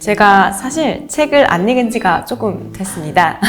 제가 사실 책을 안 읽은 지가 조금 됐습니다.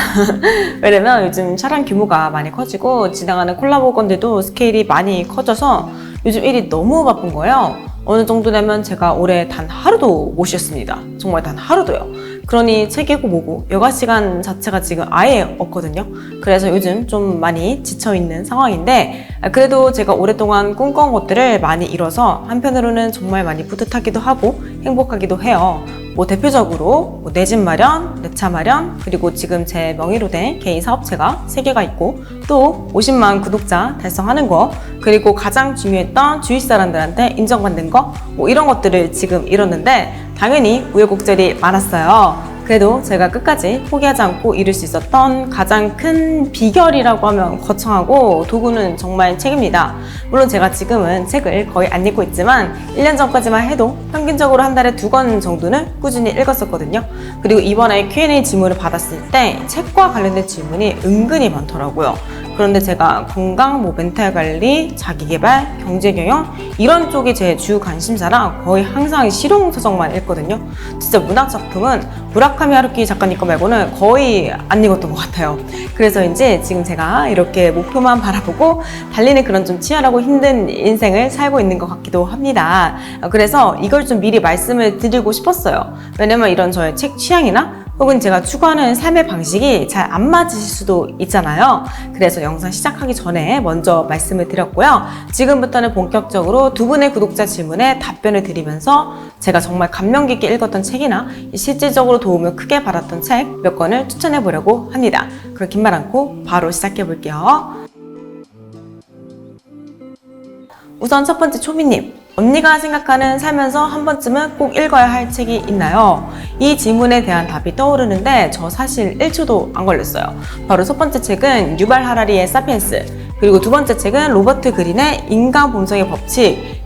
왜냐면 요즘 촬영 규모가 많이 커지고 진행하는 콜라보 건들도 스케일이 많이 커져서 요즘 일이 너무 바쁜 거예요. 어느 정도 되면 제가 올해 단 하루도 못 쉬었습니다. 정말 단 하루도요. 그러니 책이고 뭐고 여가 시간 자체가 지금 아예 없거든요. 그래서 요즘 좀 많이 지쳐있는 상황인데 그래도 제가 오랫동안 꿈꿔온 것들을 많이 이뤄서 한편으로는 정말 많이 뿌듯하기도 하고 행복하기도 해요. 대표적으로 내 집 마련, 내 차 마련, 그리고 지금 제 명의로 된 개인 사업체가 3개가 있고 또 50만 구독자 달성하는 거, 그리고 가장 중요했던 주위 사람들한테 인정받는 거, 이런 것들을 지금 이뤘는데 당연히 우여곡절이 많았어요. 그래도 제가 끝까지 포기하지 않고 이룰 수 있었던 가장 큰 비결이라고 하면 거창하고 도구는 정말 책입니다. 물론 제가 지금은 책을 거의 안 읽고 있지만 1년 전까지만 해도 평균적으로 한 달에 2권 정도는 꾸준히 읽었었거든요. 그리고 이번에 Q&A 질문을 받았을 때 책과 관련된 질문이 은근히 많더라고요. 그런데 제가 건강, 멘탈 관리, 자기개발, 경제경영 이런 쪽이 제 주 관심사라 거의 항상 실용서적만 읽거든요. 진짜 문학작품은 무라카미 하루키 작가님 거 말고는 거의 안 읽었던 것 같아요. 그래서인지 지금 제가 이렇게 목표만 바라보고 달리는 그런 좀 치열하고 힘든 인생을 살고 있는 것 같기도 합니다. 그래서 이걸 좀 미리 말씀을 드리고 싶었어요. 왜냐면 이런 저의 책 취향이나 혹은 제가 추구하는 삶의 방식이 잘 안 맞으실 수도 있잖아요. 그래서 영상 시작하기 전에 먼저 말씀을 드렸고요. 지금부터는 본격적으로 두 분의 구독자 질문에 답변을 드리면서 제가 정말 감명 깊게 읽었던 책이나 실질적으로 도움을 크게 받았던 책 몇 권을 추천해 보려고 합니다. 그럼 긴 말 않고 바로 시작해 볼게요. 우선 첫 번째 초미님, 언니가 생각하는 살면서 한 번쯤은 꼭 읽어야 할 책이 있나요? 이 질문에 대한 답이 떠오르는데 저 사실 1초도 안 걸렸어요. 바로 첫 번째 책은 유발 하라리의 사피엔스, 그리고 두 번째 책은 로버트 그린의 인간 본성의 법칙.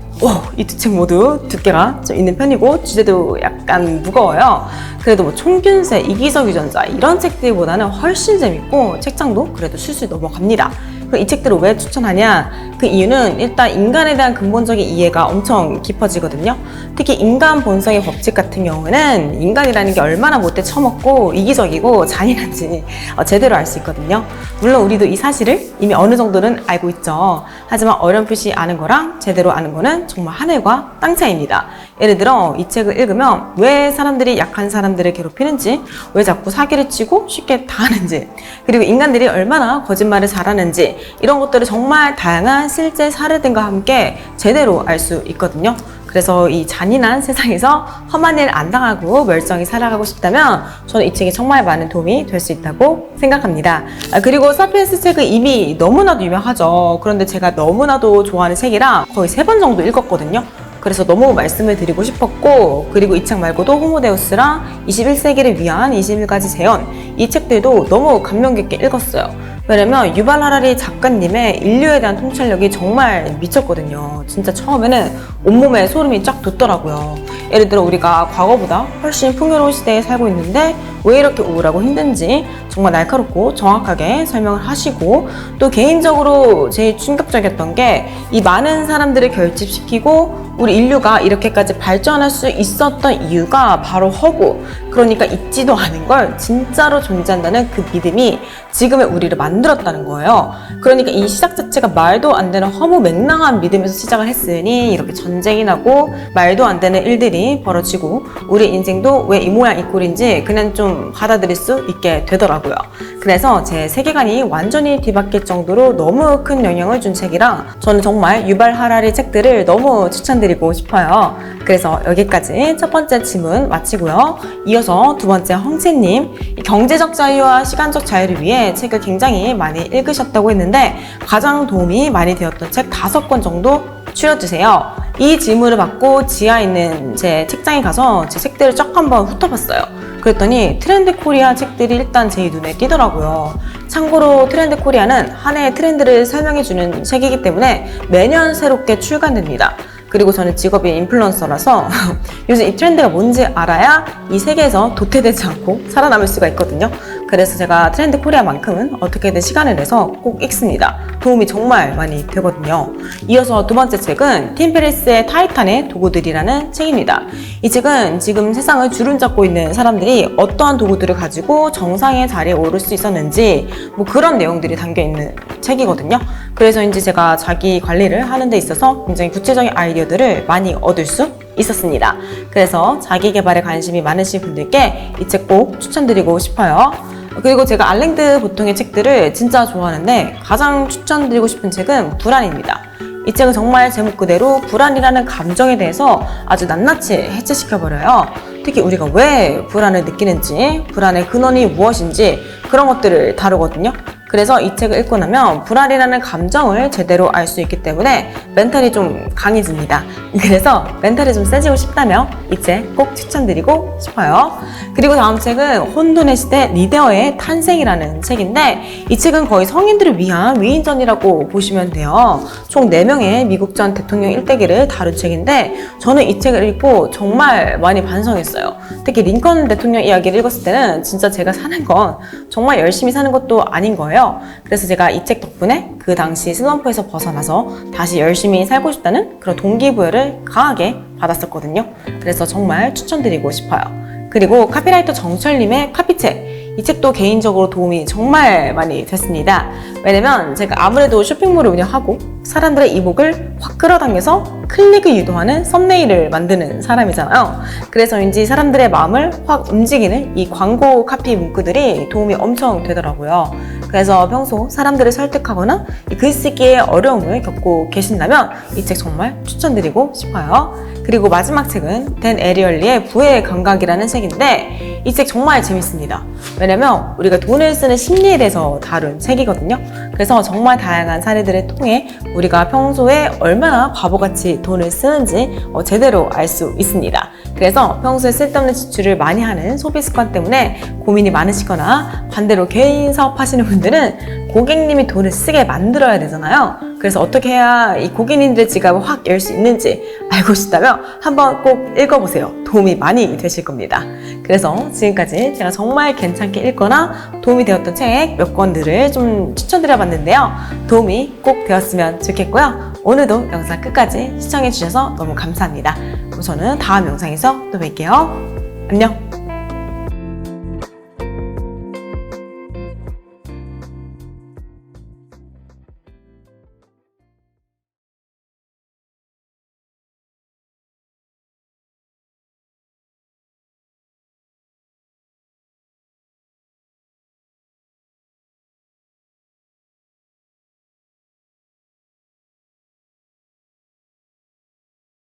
이 두 책 모두 두께가 좀 있는 편이고 주제도 약간 무거워요. 그래도 총균세, 이기적 유전자 이런 책들보다는 훨씬 재밌고 책장도 그래도 술술 넘어갑니다. 이 책들을 왜 추천하냐? 그 이유는 일단 인간에 대한 근본적인 이해가 엄청 깊어지거든요. 특히 인간 본성의 법칙 같은 경우는 인간이라는 게 얼마나 못돼 처먹고 이기적이고 잔인한지 제대로 알 수 있거든요. 물론 우리도 이 사실을 이미 어느 정도는 알고 있죠. 하지만 어렴풋이 아는 거랑 제대로 아는 거는 정말 하늘과 땅 차이입니다. 예를 들어 이 책을 읽으면 왜 사람들이 약한 사람들을 괴롭히는지, 왜 자꾸 사기를 치고 쉽게 당하는지, 그리고 인간들이 얼마나 거짓말을 잘하는지 이런 것들을 정말 다양한 실제 사례들과 함께 제대로 알 수 있거든요. 그래서 이 잔인한 세상에서 험한 일 안 당하고 멀쩡히 살아가고 싶다면 저는 이 책이 정말 많은 도움이 될 수 있다고 생각합니다. 그리고 사피엔스 책은 이미 너무나도 유명하죠. 그런데 제가 너무나도 좋아하는 책이라 거의 3번 정도 읽었거든요. 그래서 너무 말씀을 드리고 싶었고, 그리고 이 책 말고도 호모데우스랑 21세기를 위한 21가지 재현, 이 책들도 너무 감명 깊게 읽었어요. 왜냐면 유발 하라리 작가님의 인류에 대한 통찰력이 정말 미쳤거든요. 진짜 처음에는 온몸에 소름이 쫙 돋더라고요. 예를 들어 우리가 과거보다 훨씬 풍요로운 시대에 살고 있는데 왜 이렇게 우울하고 힘든지 정말 날카롭고 정확하게 설명을 하시고, 또 개인적으로 제일 충격적이었던 게 이 많은 사람들을 결집시키고 우리 인류가 이렇게까지 발전할 수 있었던 이유가 바로 허구, 그러니까 있지도 않은 걸 진짜로 존재한다는 그 믿음이 지금의 우리를 만들었다는 거예요. 그러니까 이 시작 자체가 말도 안 되는 허무맹랑한 믿음에서 시작을 했으니 이렇게 전쟁이 나고 말도 안 되는 일들이 벌어지고 우리 인생도 왜 이 모양 이 꼴인지 그냥 좀 받아들일 수 있게 되더라고요. 그래서 제 세계관이 완전히 뒤바뀔 정도로 너무 큰 영향을 준 책이라 저는 정말 유발 하라리 책들을 너무 추천드리고 싶어요. 그래서 여기까지 첫 번째 질문 마치고요. 이어서 두 번째 헝채님, 경제적 자유와 시간적 자유를 위해 책을 굉장히 많이 읽으셨다고 했는데 가장 도움이 많이 되었던 책 5권 정도 추려주세요. 이 질문을 받고 지하에 있는 제 책장에 가서 제 책들을 쫙 한번 훑어봤어요. 그랬더니 트렌드 코리아 책들이 일단 제 눈에 띄더라고요. 참고로 트렌드 코리아는 한 해의 트렌드를 설명해주는 책이기 때문에 매년 새롭게 출간됩니다. 그리고 저는 직업이 인플루언서라서 요즘 이 트렌드가 뭔지 알아야 이 세계에서 도태되지 않고 살아남을 수가 있거든요. 그래서 제가 트렌드 코리아만큼은 어떻게든 시간을 내서 꼭 읽습니다. 도움이 정말 많이 되거든요. 이어서 두 번째 책은 팀 페리스의 타이탄의 도구들이라는 책입니다. 이 책은 지금 세상을 주름잡고 있는 사람들이 어떠한 도구들을 가지고 정상의 자리에 오를 수 있었는지 뭐 그런 내용들이 담겨 있는 책이거든요. 그래서인지 제가 자기 관리를 하는 데 있어서 굉장히 구체적인 아이디어들을 많이 얻을 수 있었습니다. 그래서 자기 개발에 관심이 많으신 분들께 이 책 꼭 추천드리고 싶어요. 그리고 제가 알랭드 보통의 책들을 진짜 좋아하는데 가장 추천드리고 싶은 책은 불안입니다. 이 책은 정말 제목 그대로 불안이라는 감정에 대해서 아주 낱낱이 해체시켜버려요. 특히 우리가 왜 불안을 느끼는지, 불안의 근원이 무엇인지 그런 것들을 다루거든요. 그래서 이 책을 읽고 나면 불안이라는 감정을 제대로 알 수 있기 때문에 멘탈이 좀 강해집니다. 그래서 멘탈이 좀 세지고 싶다면 이 책 꼭 추천드리고 싶어요. 그리고 다음 책은 혼돈의 시대 리더의 탄생이라는 책인데 이 책은 거의 성인들을 위한 위인전이라고 보시면 돼요. 총 4명의 미국 전 대통령 일대기를 다룬 책인데 저는 이 책을 읽고 정말 많이 반성했어요. 특히 링컨 대통령 이야기를 읽었을 때는 진짜 제가 사는 건 정말 열심히 사는 것도 아닌 거예요. 그래서 제가 이 책 덕분에 그 당시 슬럼프에서 벗어나서 다시 열심히 살고 싶다는 그런 동기부여를 강하게 받았었거든요. 그래서 정말 추천드리고 싶어요. 그리고 카피라이터 정철님의 카피책. 이 책도 개인적으로 도움이 정말 많이 됐습니다. 왜냐면 제가 아무래도 쇼핑몰을 운영하고 사람들의 이목을 확 끌어당겨서 클릭을 유도하는 썸네일을 만드는 사람이잖아요. 그래서인지 사람들의 마음을 확 움직이는 이 광고 카피 문구들이 도움이 엄청 되더라고요. 그래서 평소 사람들을 설득하거나 이 글쓰기에 어려움을 겪고 계신다면 이 책 정말 추천드리고 싶어요. 그리고 마지막 책은 댄 에리얼리의 부의 감각이라는 책인데 이 책 정말 재밌습니다. 왜냐면 우리가 돈을 쓰는 심리에 대해서 다룬 책이거든요. 그래서 정말 다양한 사례들을 통해 우리가 평소에 얼마나 바보같이 돈을 쓰는지 제대로 알 수 있습니다. 그래서 평소에 쓸데없는 지출을 많이 하는 소비 습관 때문에 고민이 많으시거나 반대로 개인 사업하시는 분들은 고객님이 돈을 쓰게 만들어야 되잖아요. 그래서 어떻게 해야 이 고객님들의 지갑을 확 열 수 있는지 알고 싶다면 한번 꼭 읽어보세요. 도움이 많이 되실 겁니다. 그래서 지금까지 제가 정말 괜찮게 읽거나 도움이 되었던 책 몇 권들을 좀 추천드려봤는데요. 도움이 꼭 되었으면 좋겠고요. 오늘도 영상 끝까지 시청해주셔서 너무 감사합니다. 그럼 저는 다음 영상에서 또 뵐게요. 안녕!